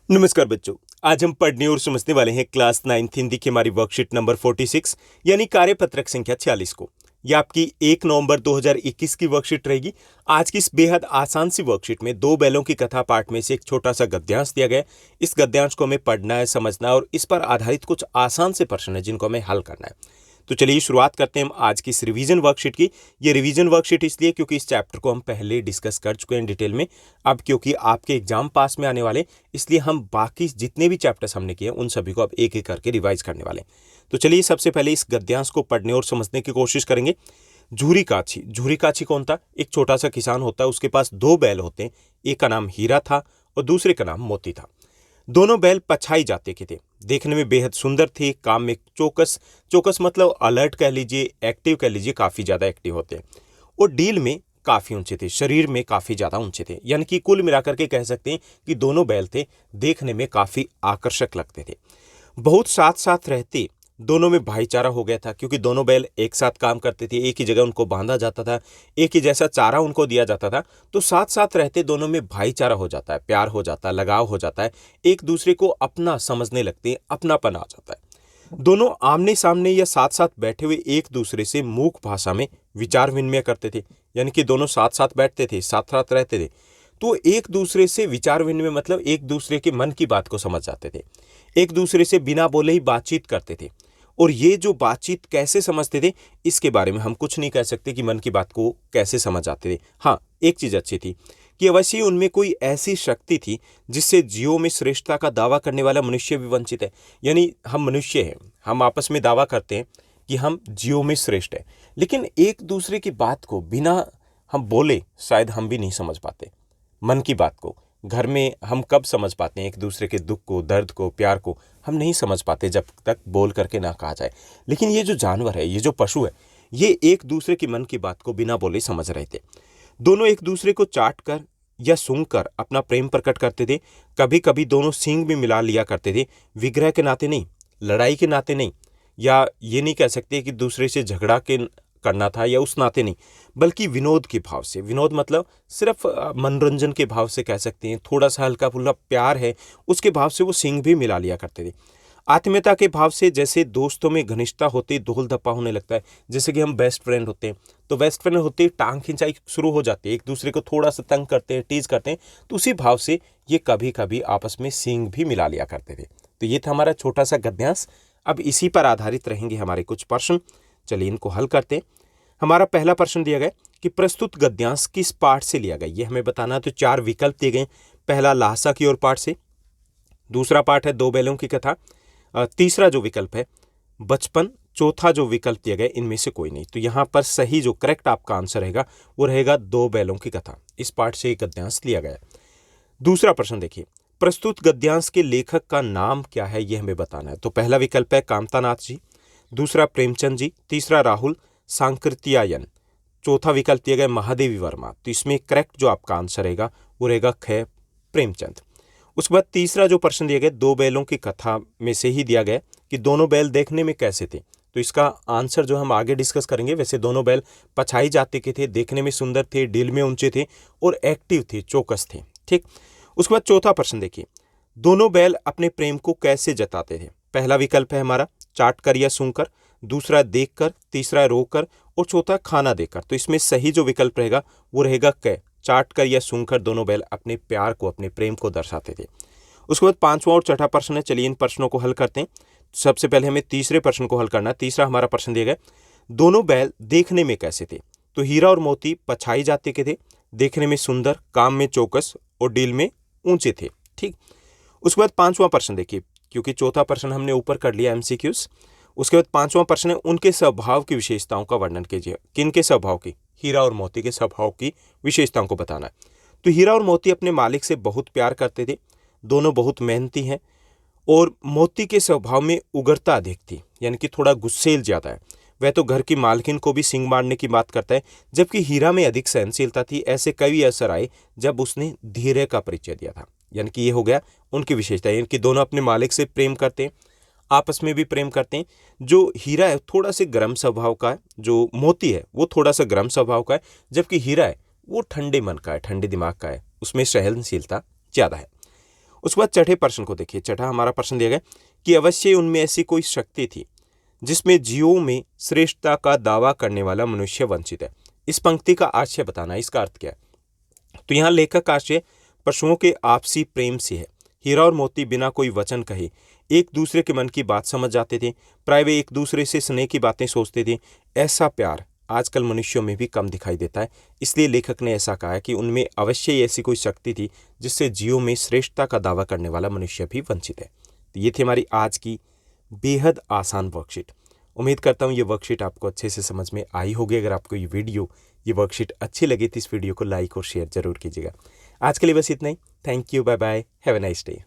नमस्कार बच्चों। आज हम पढ़ने और समझने वाले हैं क्लास 9th हिंदी की हमारी वर्कशीट नंबर 46 यानी कार्यपत्रक संख्या 46 को। यह आपकी 1 नवंबर 2021 की वर्कशीट रहेगी। आज की इस बेहद आसान सी वर्कशीट में दो बैलों की कथा पाठ में से एक छोटा सा गद्यांश दिया गया है। इस गद्यांश को हमें पढ़ना है, समझना है और इस पर आधारित कुछ आसान से प्रश्न है जिनको हमें हल करना है। तो चलिए शुरुआत करते हैं हम आज की इस रिवीजन वर्कशीट की। ये रिवीजन वर्कशीट इसलिए क्योंकि इस चैप्टर को हम पहले डिस्कस कर चुके हैं डिटेल में। अब क्योंकि आपके एग्जाम पास में आने वाले, इसलिए हम बाकी जितने भी चैप्टर्स हमने किए उन सभी को अब एक एक करके रिवाइज करने वाले हैं। तो चलिए सबसे पहले इस गद्यांश को पढ़ने और समझने की कोशिश करेंगे। झूरी काछी। झूरी काछी कौन था? एक छोटा सा किसान होता है, उसके पास दो बैल होते हैं। एक का नाम हीरा था और दूसरे का नाम मोती था। दोनों बैल पछाई जाते के थे, देखने में बेहद सुंदर थे, काम में चौकस, चौकस मतलब अलर्ट कह लीजिए, एक्टिव कह लीजिए, काफी ज्यादा एक्टिव होते हैं और डील में काफी ऊंचे थे, शरीर में काफी ज्यादा ऊंचे थे। यानी कि कुल मिलाकर के कह सकते हैं कि दोनों बैल थे, देखने में काफी आकर्षक लगते थे। बहुत साथ साथ रहते, दोनों में भाईचारा हो गया था क्योंकि दोनों बैल एक साथ काम करते थे, एक ही जगह उनको बांधा जाता था, एक ही जैसा चारा उनको दिया जाता था। तो साथ साथ रहते दोनों में भाईचारा हो जाता है, प्यार हो जाता है, लगाव हो जाता है, एक दूसरे को अपना समझने लगते हैं, अपनापन आ जाता है। दोनों आमने सामने या साथ साथ बैठे हुए एक दूसरे से मूक भाषा में विचार विनिमय करते थे। यानी कि दोनों साथ साथ बैठते थे, साथ साथ रहते थे, तो एक दूसरे से विचार विनिमय मतलब एक दूसरे के मन की बात को समझ जाते थे, एक दूसरे से बिना बोले ही बातचीत करते थे। और ये जो बातचीत कैसे समझते थे, इसके बारे में हम कुछ नहीं कह सकते कि मन की बात को कैसे समझ जाते थे। हाँ, एक चीज अच्छी थी कि अवश्य उनमें कोई ऐसी शक्ति थी जिससे जीवों में श्रेष्ठता का दावा करने वाला मनुष्य भी वंचित है। यानी हम मनुष्य हैं, हम आपस में दावा करते हैं कि हम जीवों में श्रेष्ठ है, लेकिन एक दूसरे की बात को बिना हम बोले शायद हम भी नहीं समझ पाते। मन की बात को घर में हम कब समझ पाते हैं? एक दूसरे के दुख को, दर्द को, प्यार को हम नहीं समझ पाते जब तक बोल करके ना कहा जाए। लेकिन ये जो जानवर है, ये जो पशु है, ये एक दूसरे की मन की बात को बिना बोले समझ रहे थे। दोनों एक दूसरे को चाट कर या सूंघ कर अपना प्रेम प्रकट करते थे। कभी कभी दोनों सींग भी मिला लिया करते थे, विग्रह के नाते नहीं, लड़ाई के नाते नहीं, या ये नहीं कह सकते कि दूसरे से झगड़ा के करना था या उस नाते नहीं, बल्कि विनोद के भाव से। विनोद मतलब सिर्फ मनोरंजन के भाव से कह सकते हैं, थोड़ा सा हल्का फुल्का प्यार है उसके भाव से वो सींग भी मिला लिया करते थे। आत्मीयता के भाव से, जैसे दोस्तों में घनिष्ठता होती धूल धप्पा होने लगता है। जैसे कि हम बेस्ट फ्रेंड होते हैं, तो बेस्ट फ्रेंड होते ही टांग खिंचाई शुरू हो जाती है, एक दूसरे को थोड़ा सा तंग करते हैं, टीज करते हैं, तो उसी भाव से ये कभी कभी आपस में सींग भी मिला लिया करते थे। तो ये था हमारा छोटा सा गद्यांश। अब इसी पर आधारित रहेंगे हमारे कुछ प्रश्न। चलिए इनको हल करते हैं। हमारा पहला प्रश्न दिया गया कि प्रस्तुत गद्यांश किस पाठ से लिया गया, ये हमें बताना है। तो चार विकल्प दिए गए। पहला लासा की ओर पाठ से, दूसरा पाठ है दो बैलों की कथा, तीसरा जो विकल्प है बचपन, चौथा जो विकल्प दिया गया इनमें से कोई नहीं। तो यहाँ पर सही जो करेक्ट आपका आंसर रहेगा वो रहेगा दो बैलों की कथा। इस पाठ से एक गद्यांश लिया गया। दूसरा प्रश्न देखिए, प्रस्तुत गद्यांश के लेखक का नाम क्या है, यह हमें बताना है। तो पहला विकल्प है कामतानाथ जी, दूसरा प्रेमचंद जी, तीसरा राहुल सांकृत्यायन, चौथा विकल्प दिया गया महादेवी वर्मा। तो इसमें करेक्ट जो आपका आंसर रहेगा वो रहेगा ख, प्रेमचंद। उसके बाद तीसरा जो प्रश्न दिया गया दो बैलों की कथा में से ही दिया गया कि दोनों बैल देखने में कैसे थे। तो इसका आंसर जो हम आगे डिस्कस करेंगे। वैसे दोनों बैल पछाई जाते के थे, देखने में सुंदर थे, डील में ऊंचे थे और एक्टिव थे, चौकस थे। ठीक। उसके बाद चौथा प्रश्न देखिए, दोनों बैल अपने प्रेम को कैसे जताते थे। पहला विकल्प है हमारा चाट कर या सूंघ कर, दूसरा देख कर, तीसरा रोक कर और चौथा खाना देकर। तो इसमें सही जो विकल्प रहेगा वो रहेगा क, चाट कर या सूंघ कर दोनों बैल अपने प्यार को, अपने प्रेम को दर्शाते थे। उसके बाद पांचवा और छठा प्रश्न है। चलिए इन प्रश्नों को हल करते हैं। सबसे पहले हमें तीसरे प्रश्न को हल करना है। तीसरा हमारा प्रश्न दिया गया दोनों बैल देखने में कैसे थे। तो हीरा और मोती पछाई जाते के थे, देखने में सुंदर, काम में चौकस और डील में ऊंचे थे। ठीक। उसके बाद पांचवा प्रश्न देखिए, क्योंकि चौथा प्रश्न हमने ऊपर कर लिया एमसीक्यूज। उसके बाद पांचवा प्रश्न है उनके स्वभाव की विशेषताओं का वर्णन कीजिए। किनके स्वभाव की? हीरा और मोती के स्वभाव की विशेषताओं को बताना है। तो हीरा और मोती अपने मालिक से बहुत प्यार करते थे, दोनों बहुत मेहनती हैं और मोती के स्वभाव में उग्रता अधिक थी, यानी कि थोड़ा गुस्सेल ज्यादा है। वह तो घर की मालकिन को भी सींग मारने की बात करता है, जबकि हीरा में अधिक सहनशीलता थी। ऐसे कई अवसर आए जब उसने धीरे का परिचय दिया था। यानी कि ये हो गया उनकी विशेषता, यानी कि दोनों अपने मालिक से प्रेम करते हैं, आपस में भी प्रेम करते हैं। जो हीरा है थोड़ा से गर्म स्वभाव का है, जो मोती है वो थोड़ा सा गर्म स्वभाव का है, जबकि हीरा है वो ठंडे मन का है, ठंडे दिमाग का है, उसमें सहनशीलता ज्यादा है। उसके बाद छठे प्रश्न को देखिए। छठा हमारा प्रश्न दिया गया कि अवश्य उनमें ऐसी कोई शक्ति थी जिसमें जीवों में श्रेष्ठता का दावा करने वाला मनुष्य वंचित है। इस पंक्ति का आशय बताना, इसका अर्थ क्या है। तो यहाँ लेखक आशय पशुओं के आपसी प्रेम से है। हीरा और मोती बिना कोई वचन कहे एक दूसरे के मन की बात समझ जाते थे। प्राय वे एक दूसरे से स्नेह की बातें सोचते थे। ऐसा प्यार आजकल मनुष्यों में भी कम दिखाई देता है। इसलिए लेखक ने ऐसा कहा है कि उनमें अवश्य ही ऐसी कोई शक्ति थी जिससे जीवों में श्रेष्ठता का दावा करने वाला मनुष्य भी वंचित है। तो ये थी हमारी आज की बेहद आसान वर्कशीट। उम्मीद करता हूँ ये वर्कशीट आपको अच्छे से समझ में आई होगी। अगर आपको ये वर्कशीट अच्छी लगी तो इस वीडियो को लाइक और शेयर जरूर कीजिएगा। आज के लिए बस इतना ही। Thank you, bye bye, have a nice day.